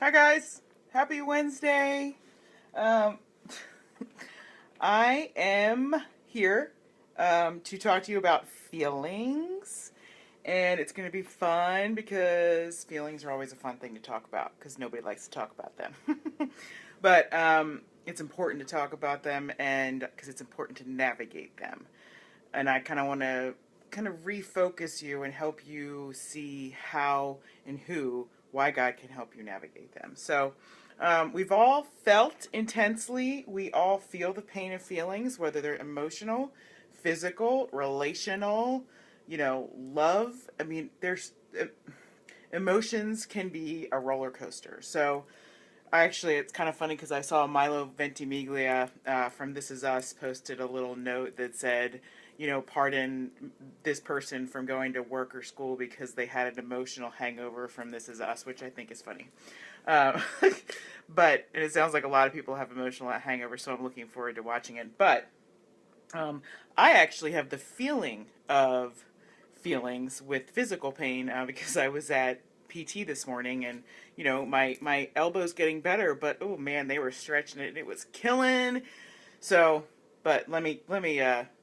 Hi guys, happy Wednesday. Um, I am here to talk to you about feelings, and it's going to be fun because feelings are always a fun thing to talk about because nobody likes to talk about them. But it's important to talk about them, and because it's important to navigate them. And I kind of want to kind of refocus you and help you see how and why God can help you navigate them. So, we've all felt intensely. We all feel the pain of feelings, whether they're emotional, physical, relational, love. I mean, emotions can be a roller coaster. So, actually, it's kind of funny because I saw Milo Ventimiglia from This Is Us posted a little note that said, pardon this person from going to work or school because they had an emotional hangover from This Is Us, which I think is funny. Uh, but it sounds like a lot of people have emotional hangovers, so I'm looking forward to watching it. But um, I actually have the feeling of feelings with physical pain because I was at PT this morning, and my elbow's getting better, but oh man, they were stretching it and it was killing. So, but let me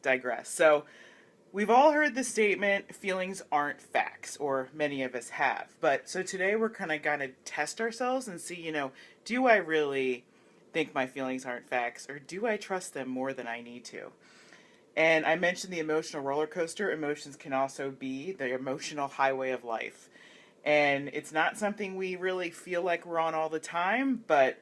digress. So, we've all heard the statement, feelings aren't facts, or many of us have. But so today we're kind of going to test ourselves and see, do I really think my feelings aren't facts, or do I trust them more than I need to? And I mentioned the emotional roller coaster. Emotions can also be the emotional highway of life. And it's not something we really feel like we're on all the time, but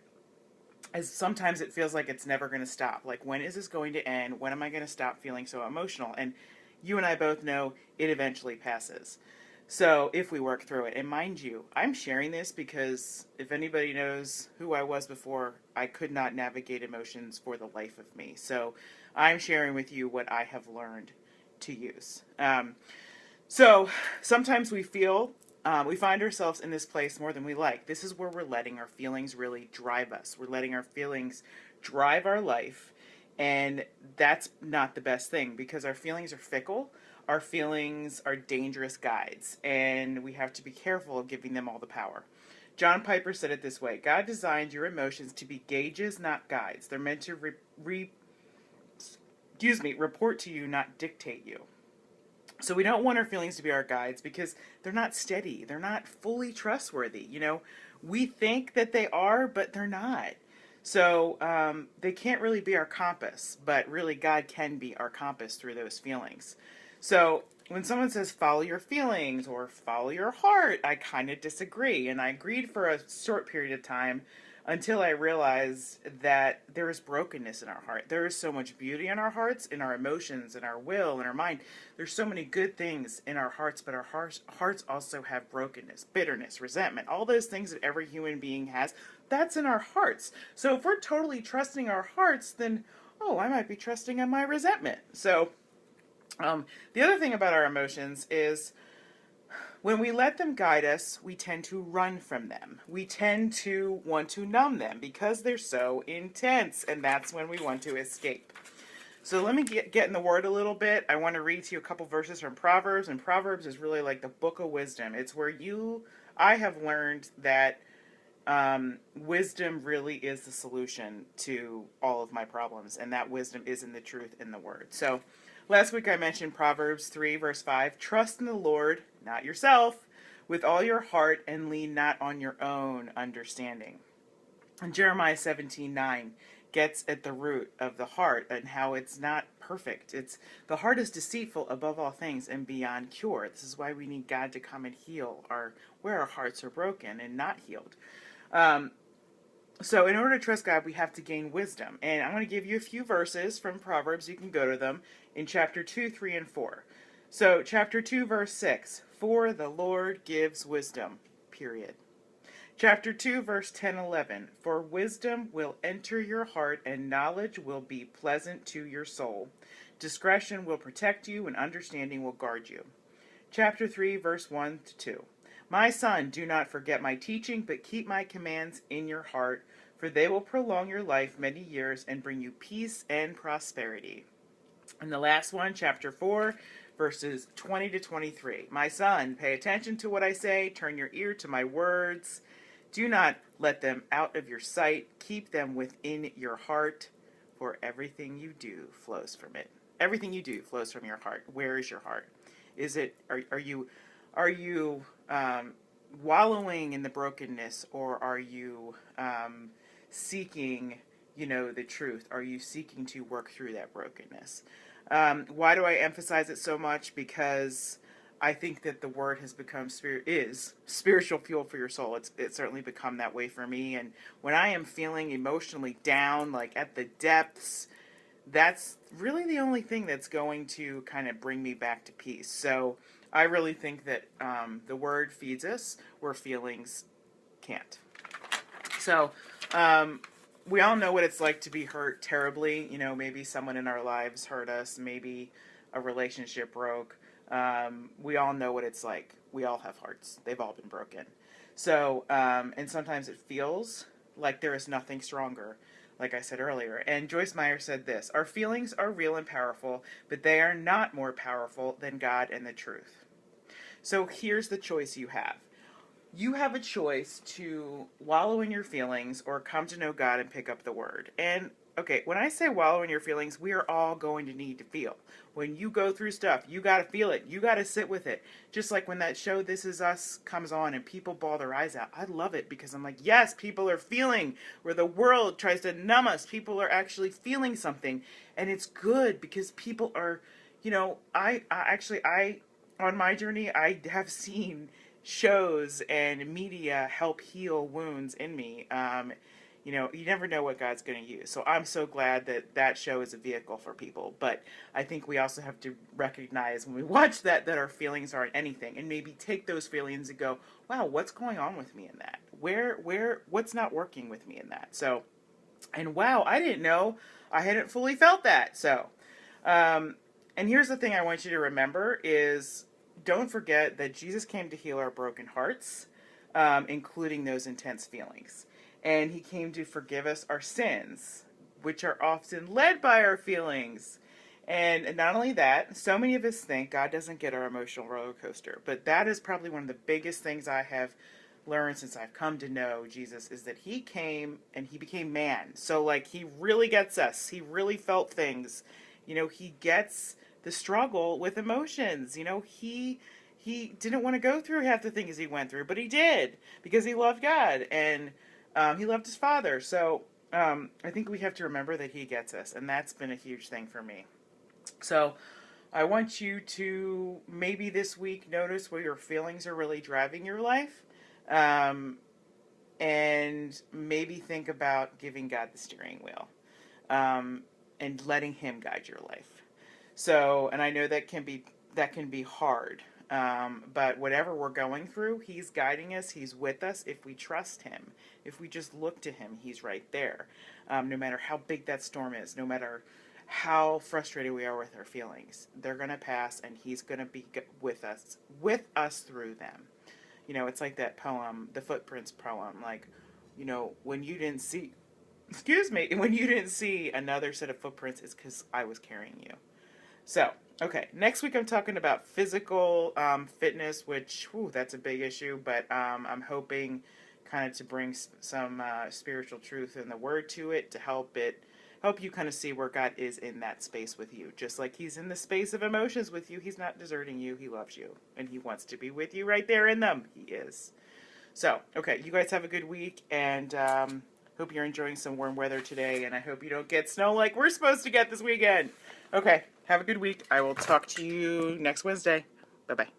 as sometimes it feels like it's never going to stop. Like, when is this going to end? When am I going to stop feeling so emotional? And you and I both know it eventually passes. So if we work through it, and mind you, I'm sharing this because if anybody knows who I was before, I could not navigate emotions for the life of me. So I'm sharing with you what I have learned to use. So sometimes we find ourselves in this place more than we like. This is where we're letting our feelings really drive us. We're letting our feelings drive our life. And that's not the best thing because our feelings are fickle. Our feelings are dangerous guides. And we have to be careful of giving them all the power. John Piper said it this way: God designed your emotions to be gauges, not guides. They're meant to report to you, not dictate you. So we don't want our feelings to be our guides because they're not steady. They're not fully trustworthy. We think that they are, but they're not. So they can't really be our compass, but really God can be our compass through those feelings. So when someone says follow your feelings or follow your heart, I kind of disagree. And I agreed for a short period of time until I realized that there is brokenness in our heart. There is so much beauty in our hearts, in our emotions, in our will, in our mind. There's so many good things in our hearts, but our hearts also have brokenness, bitterness, resentment, all those things that every human being has. That's in our hearts. So if we're totally trusting our hearts, then, oh, I might be trusting in my resentment. So the other thing about our emotions is when we let them guide us, we tend to run from them. We tend to want to numb them because they're so intense, and that's when we want to escape. So let me get in the Word a little bit. I want to read to you a couple verses from Proverbs, and Proverbs is really like the book of wisdom. It's where I have learned that wisdom really is the solution to all of my problems, and that wisdom is in the truth in the Word. So last week I mentioned Proverbs 3, verse 5. Trust in the Lord, not yourself, with all your heart, and lean not on your own understanding. And Jeremiah 17:9 gets at the root of the heart and how it's not perfect. It's the heart is deceitful above all things and beyond cure. This is why we need God to come and heal where our hearts are broken and not healed. Um, so in order to trust God, we have to gain wisdom. And I'm going to give you a few verses from Proverbs. You can go to them in chapter 2, 3, and 4. So chapter 2, verse 6, for the Lord gives wisdom, period. Chapter 2, verse 10, 11, for wisdom will enter your heart and knowledge will be pleasant to your soul. Discretion will protect you and understanding will guard you. Chapter 3, verse 1 to 2. My son, do not forget my teaching, but keep my commands in your heart, for they will prolong your life many years and bring you peace and prosperity. And the last one, chapter 4, verses 20 to 23. My son, pay attention to what I say, turn your ear to my words. Do not let them out of your sight. Keep them within your heart, for everything you do flows from it. Everything you do flows from your heart. Where is your heart? Is it are you wallowing in the brokenness, or are you seeking, the truth? Are you seeking to work through that brokenness? Why do I emphasize it so much? Because I think that the word has become spiritual fuel for your soul. It's certainly become that way for me. And when I am feeling emotionally down, like at the depths, that's really the only thing that's going to kind of bring me back to peace. So I really think that the word feeds us where feelings can't. So we all know what it's like to be hurt terribly. Maybe someone in our lives hurt us. Maybe a relationship broke. We all know what it's like. We all have hearts. They've all been broken. So, and sometimes it feels like there is nothing stronger, like I said earlier. And Joyce Meyer said this: our feelings are real and powerful, but they are not more powerful than God and the truth. So here's the choice you have. You have a choice to wallow in your feelings or come to know God and pick up the word. And okay, when I say wallow in your feelings, we are all going to need to feel. When you go through stuff, you got to feel it. You got to sit with it. Just like when that show This Is Us comes on and people bawl their eyes out. I love it because I'm like, yes, people are feeling. Where the world tries to numb us, people are actually feeling something. And it's good because people are, I on my journey, I have seen shows and media help heal wounds in me. You never know what God's going to use. So I'm so glad that that show is a vehicle for people. But I think we also have to recognize when we watch that our feelings aren't anything, and maybe take those feelings and go, wow, what's going on with me in that? What's not working with me in that? So, and wow, I didn't know I hadn't fully felt that. So, and here's the thing I want you to remember is, don't forget that Jesus came to heal our broken hearts, including those intense feelings. And he came to forgive us our sins, which are often led by our feelings. And not only that, so many of us think God doesn't get our emotional roller coaster. But that is probably one of the biggest things I have learned since I've come to know Jesus, is that he came and he became man. So he really gets us. He really felt things. He gets the struggle with emotions. He didn't want to go through half the things he went through, but he did because he loved God and he loved his Father. So I think we have to remember that he gets us, and that's been a huge thing for me. So I want you to maybe this week notice where your feelings are really driving your life, and maybe think about giving God the steering wheel, and letting him guide your life. So, and I know that can be hard. But whatever we're going through, he's guiding us. He's with us. If we trust him, if we just look to him, he's right there. No matter how big that storm is, no matter how frustrated we are with our feelings, they're going to pass, and he's going to be with us through them. It's like that poem, the Footprints poem, when you didn't see, when you didn't see another set of footprints, it's because I was carrying you. So, okay, next week I'm talking about physical fitness, which, that's a big issue, but I'm hoping kind of to bring some spiritual truth and the word to it to help you kind of see where God is in that space with you. Just like he's in the space of emotions with you, he's not deserting you, he loves you, and he wants to be with you right there in them. He is. So, okay, you guys have a good week, and hope you're enjoying some warm weather today, and I hope you don't get snow like we're supposed to get this weekend. Okay, have a good week. I will talk to you next Wednesday. Bye-bye.